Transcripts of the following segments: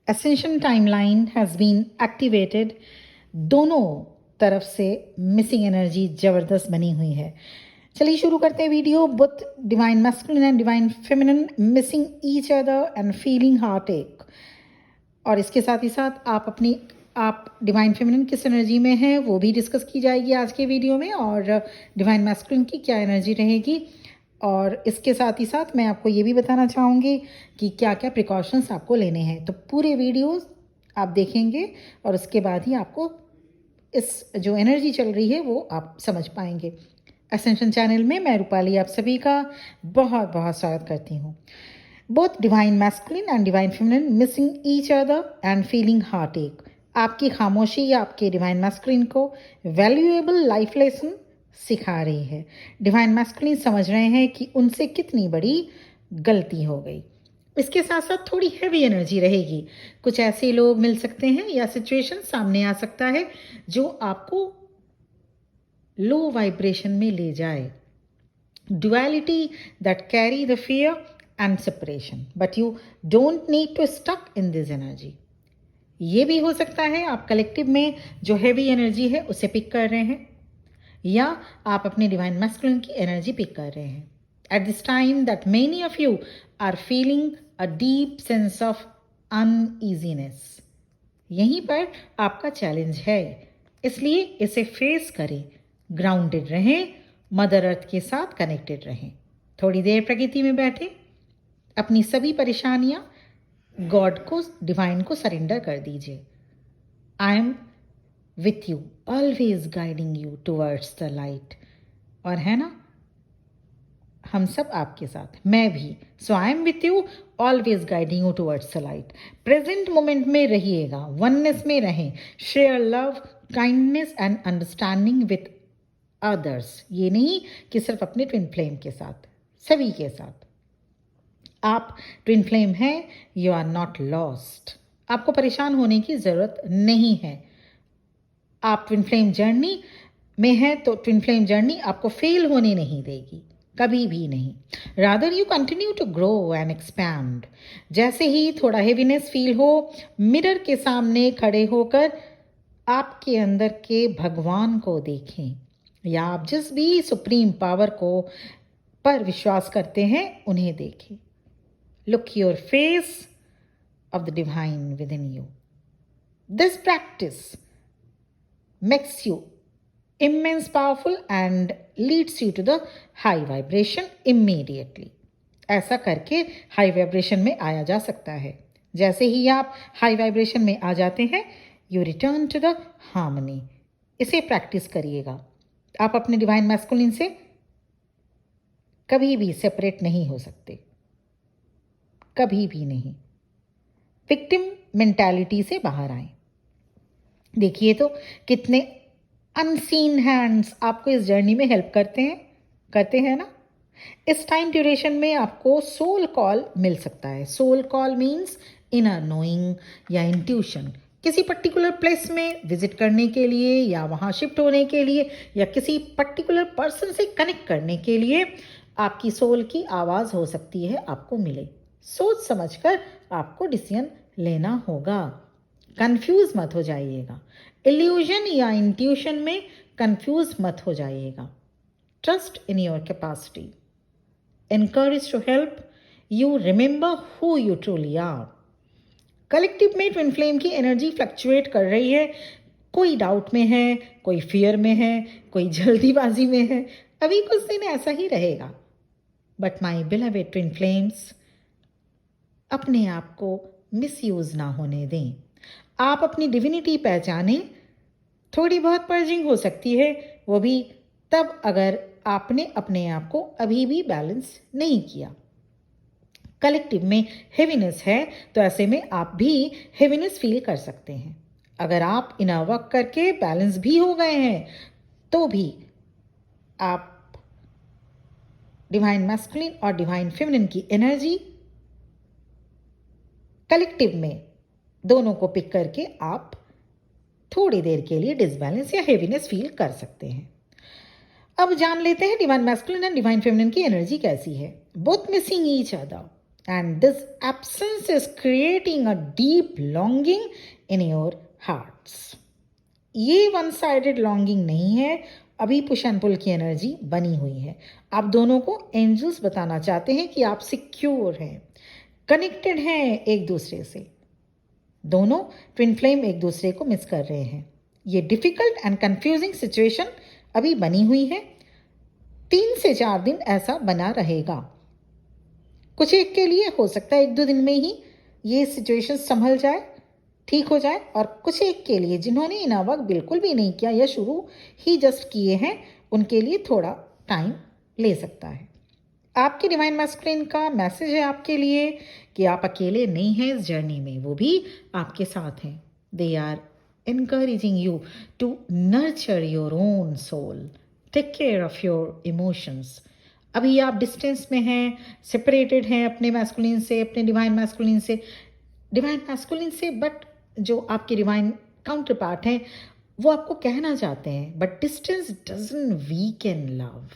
Ascension timeline has been activated. दोनों तरफ से मिसिंग एनर्जी जबरदस्त बनी हुई है. चलिए शुरू करते हैं वीडियो. बुध divine masculine and divine feminine missing each other and feeling heartache. और इसके साथ ही साथ आप डिवाइन फेमिनिन किस एनर्जी में है वो भी डिस्कस की जाएगी आज के वीडियो में, और डिवाइन मैस्कुलिन की क्या एनर्जी रहेगी. और इसके साथ ही साथ मैं आपको ये भी बताना चाहूँगी कि क्या क्या प्रिकॉशंस आपको लेने हैं. तो पूरे वीडियोस आप देखेंगे और उसके बाद ही आपको इस जो एनर्जी चल रही है वो आप समझ पाएंगे. असेंशन चैनल में मैं रूपाली आप सभी का बहुत बहुत स्वागत करती हूँ. Both divine masculine and divine feminine missing each other and feeling heart एक. आपकी खामोशी आपके डिवाइन मैस्कुलिन को वैल्यूएबल लाइफ लेसन सिखा रही है. डिवाइन मैस्कुलिन समझ रहे हैं कि उनसे कितनी बड़ी गलती हो गई. इसके साथ साथ थोड़ी हैवी एनर्जी रहेगी. कुछ ऐसे लोग मिल सकते हैं या सिचुएशन सामने आ सकता है जो आपको लो वाइब्रेशन में ले जाए. Duality that carry the fear and separation, but you don't need to stuck in this energy. ये भी हो सकता है आप कलेक्टिव में जो हैवी एनर्जी है उसे पिक कर रहे हैं, या आप अपने डिवाइन मैस्कुलिन की एनर्जी पिक कर रहे हैं. At this time that many of you are feeling a deep sense of uneasiness. यहीं पर आपका चैलेंज है, इसलिए इसे फेस करें. ग्राउंडेड रहें, मदर अर्थ के साथ कनेक्टेड रहें. थोड़ी देर प्रकृति में बैठे, अपनी सभी परेशानियां गॉड को, डिवाइन को सरेंडर कर दीजिए. I am with you, always guiding you towards the light. और है ना, हम सब आपके साथ, मैं भी. So I am with you, always guiding you towards the light. Present moment में रहिएगा, वननेस में रहें. Share love, kindness and understanding with others. ये नहीं कि सिर्फ अपने ट्विन फ्लेम के साथ, सभी के साथ. आप ट्विन फ्लेम हैं, यू आर नॉट लॉस्ट. आपको परेशान होने की ज़रूरत नहीं है. आप ट्विन फ्लेम जर्नी में हैं तो ट्विन फ्लेम जर्नी आपको फेल होने नहीं देगी, कभी भी नहीं. Rather you continue to grow and expand. जैसे ही थोड़ा हेवीनेस फील हो, मिरर के सामने खड़े होकर आपके अंदर के भगवान को देखें, या आप जिस भी सुप्रीम पावर को पर विश्वास करते हैं उन्हें देखें. Look your face of the divine with in you. This practice makes you immense powerful and leads you to the high vibration immediately. ऐसा करके हाई वाइब्रेशन में आया जा सकता है. जैसे ही आप हाई वाइब्रेशन में आ जाते हैं, you return to the harmony. इसे प्रैक्टिस करिएगा. आप अपने डिवाइन मैस्कुलिन से कभी भी सेपरेट नहीं हो सकते, कभी भी नहीं. विक्टिम मेंटालिटी से बाहर आए. देखिए तो कितने अनसीन हैंड्स आपको इस जर्नी में हेल्प करते हैं ना. इस टाइम ड्यूरेशन में आपको सोल कॉल मिल सकता है. Soul call means inner knowing या इंट्यूशन. किसी पर्टिकुलर प्लेस में विजिट करने के लिए, या वहाँ शिफ्ट होने के लिए, या किसी पर्टिकुलर पर्सन से कनेक्ट करने के लिए आपकी सोल की आवाज़ हो सकती है आपको मिले. सोच समझकर आपको डिसीजन लेना होगा. कंफ्यूज मत हो जाइएगा. इल्यूजन या इंट्यूशन में कंफ्यूज मत हो जाइएगा. Trust in your capacity. Encourage to help you remember who you truly are. Collective में ट्विन फ्लेम की एनर्जी फ्लक्चुएट कर रही है. कोई डाउट में है, कोई फियर में है, कोई जल्दीबाजी में है. अभी कुछ दिन ऐसा ही रहेगा. But my beloved twin flames, अपने आप को मिसयूज ना होने दें. आप अपनी डिविनिटी पहचाने. थोड़ी बहुत पर्जिंग हो सकती है, वो भी तब अगर आपने अपने आप को अभी भी बैलेंस नहीं किया. कलेक्टिव में हेवीनेस है तो ऐसे में आप भी हेवीनेस फील कर सकते हैं. अगर आप इनर वर्क करके बैलेंस भी हो गए हैं तो भी आप डिवाइन मैस्कुलिन और डिवाइन फेमिनिन की एनर्जी कलेक्टिव में दोनों को पिक करके आप थोड़ी देर के लिए डिसबैलेंस या हेवीनेस फील कर सकते हैं. अब जान लेते हैं divine masculine and divine feminine की एनर्जी कैसी है. Both missing each other. and this absence is creating a deep longing in your hearts. ये वन साइडेड लॉन्गिंग नहीं है, अभी पुश एंड पुल की एनर्जी बनी हुई है. आप दोनों को एंजल्स बताना चाहते हैं कि आप सिक्योर हैं, कनेक्टेड हैं एक दूसरे से. दोनों ट्विन फ्लेम एक दूसरे को मिस कर रहे हैं. ये डिफिकल्ट एंड कंफ्यूजिंग सिचुएशन अभी बनी हुई है. 3 से 4 दिन ऐसा बना रहेगा. कुछ एक के लिए हो सकता है 1-2 दिन में ही ये सिचुएशन संभल जाए, ठीक हो जाए, और कुछ एक के लिए जिन्होंने इन वर्क बिल्कुल भी नहीं किया या शुरू ही जस्ट किए हैं, उनके लिए थोड़ा टाइम ले सकता है. आपके डिवाइन मैस्कुलिन का मैसेज है आपके लिए कि आप अकेले नहीं हैं इस जर्नी में, वो भी आपके साथ हैं. They are encouraging you to nurture your own soul, take care of your emotions. अभी आप डिस्टेंस में हैं, सेपरेटेड हैं अपने मैस्कुलिन से, अपने डिवाइन मैस्कुलिन से, बट जो आपके डिवाइन काउंटर पार्ट हैं वो आपको कहना चाहते हैं, but distance doesn't weaken love,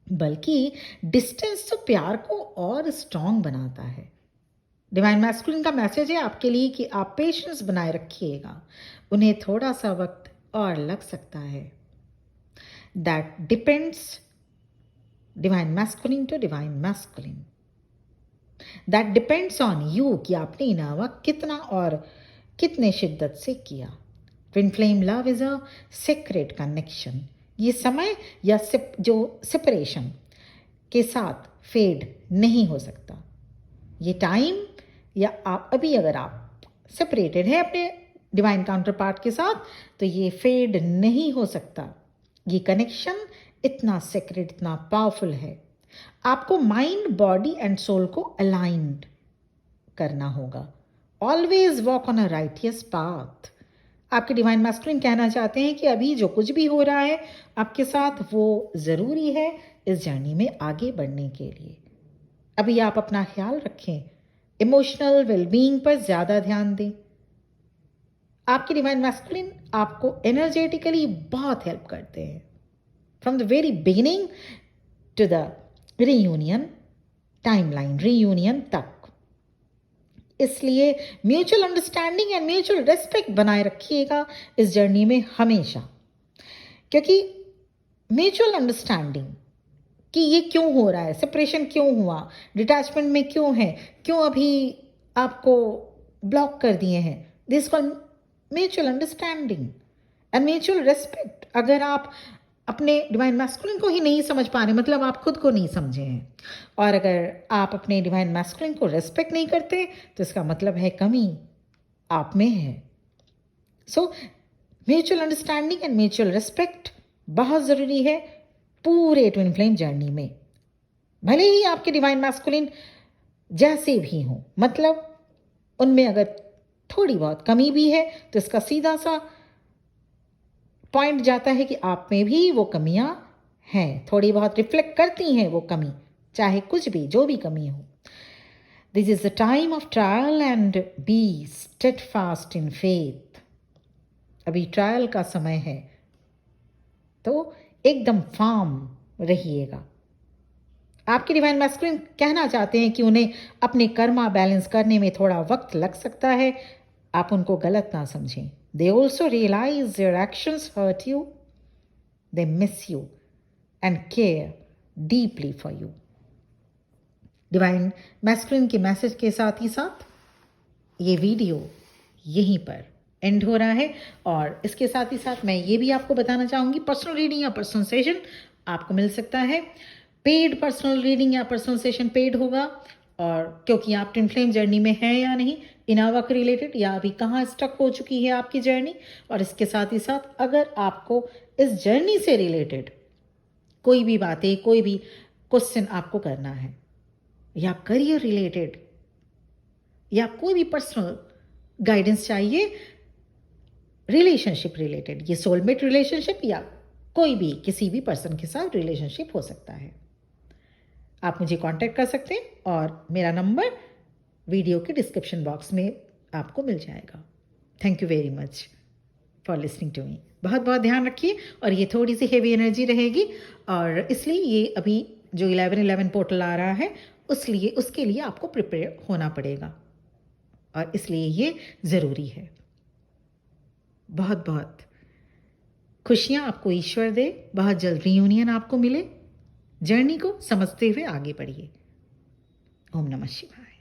बल्कि डिस्टेंस तो प्यार को और स्ट्रॉन्ग बनाता है. डिवाइन मैस्कुलिन का मैसेज है आपके लिए कि आप पेशेंस बनाए रखिएगा, उन्हें थोड़ा सा वक्त और लग सकता है. That depends divine masculine to divine masculine, that depends on you कि आपने इनावा कितना और कितने शिद्दत से किया. Twin flame love is a secret connection. ये समय या जो सेपरेशन के साथ फेड नहीं हो सकता. ये टाइम या आप अभी अगर आप सेपरेटेड हैं अपने डिवाइन काउंटर पार्ट के साथ, तो ये फेड नहीं हो सकता. ये कनेक्शन इतना सीक्रेट, इतना पावरफुल है. आपको माइंड, बॉडी एंड सोल को अलाइंड करना होगा. Always walk on a righteous path. आपके डिवाइन मैस्कुलिन कहना चाहते हैं कि अभी जो कुछ भी हो रहा है आपके साथ, वो ज़रूरी है इस जर्नी में आगे बढ़ने के लिए. अभी आप अपना ख्याल रखें, इमोशनल वेलबींग पर ज़्यादा ध्यान दें. आपके डिवाइन मैस्कुलिन आपको एनर्जेटिकली बहुत हेल्प करते हैं from the very beginning to the reunion timeline, reunion तक. इसलिए mutual understanding and mutual respect बनाए रखिएगा इस जर्नी में हमेशा, क्योंकि म्यूचुअल अंडरस्टैंडिंग कि ये क्यों हो रहा है, सेपरेशन क्यों हुआ, डिटैचमेंट में क्यों है, क्यों अभी आपको ब्लॉक कर दिए हैं, this called mutual understanding and mutual respect. अगर आप अपने डिवाइन मैस्कुलिन को ही नहीं समझ पा रहे, मतलब आप खुद को नहीं समझे हैं, और अगर आप अपने डिवाइन मैस्कुलिन को रेस्पेक्ट नहीं करते, तो इसका मतलब है कमी आप में है. So mutual understanding and mutual respect बहुत ज़रूरी है पूरे ट्विन फ्लेम जर्नी में. भले ही आपके डिवाइन मैस्कुलिन जैसे भी हों, मतलब उनमें अगर थोड़ी बहुत कमी भी है, तो इसका सीधा सा पॉइंट जाता है कि आप में भी वो कमियां हैं, थोड़ी बहुत रिफ्लेक्ट करती हैं वो कमी, चाहे कुछ भी, जो भी कमी हो. This is the time of trial and be steadfast in faith. अभी ट्रायल का समय है, तो एकदम फार्म रहिएगा. आपके डिवाइन मैस्कुलिन कहना चाहते हैं कि उन्हें अपने कर्मा बैलेंस करने में थोड़ा वक्त लग सकता है. आप उनको गलत ना समझें. They also realize their actions hurt you. They miss you and care deeply for you. Divine masculine के मैसेज के साथ ही साथ ये वीडियो यहीं पर एंड हो रहा है. और इसके साथ ही साथ मैं ये भी आपको बताना चाहूँगी, पर्सनल रीडिंग या पर्सनल सेशन आपको मिल सकता है. पेड पर्सनल रीडिंग या पर्सनल सेशन पेड होगा, और क्योंकि आप ट्विन फ्लेम जर्नी में हैं या नहीं, इनावा के रिलेटेड, या अभी कहाँ स्टक हो चुकी है आपकी जर्नी. और इसके साथ ही साथ अगर आपको इस जर्नी से रिलेटेड कोई भी बातें, कोई भी क्वेश्चन आपको करना है, या करियर रिलेटेड, या कोई भी पर्सनल गाइडेंस चाहिए रिलेशनशिप रिलेटेड, ये सोलमेट रिलेशनशिप या कोई भी किसी भी पर्सन के साथ रिलेशनशिप हो सकता है, आप मुझे कांटेक्ट कर सकते हैं. और मेरा नंबर वीडियो के डिस्क्रिप्शन बॉक्स में आपको मिल जाएगा. Thank you very much for listening to me. बहुत बहुत ध्यान रखिए. और ये थोड़ी सी हेवी एनर्जी रहेगी, और इसलिए ये अभी जो 11-11 पोर्टल आ रहा है उसके लिए आपको प्रिपेयर होना पड़ेगा और इसलिए ये ज़रूरी है। बहुत बहुत खुशियाँ आपको ईश्वर दे, बहुत जल्द रियूनियन आपको मिले। जर्नी को समझते हुए आगे बढ़िए। ओम नमः शिवाय।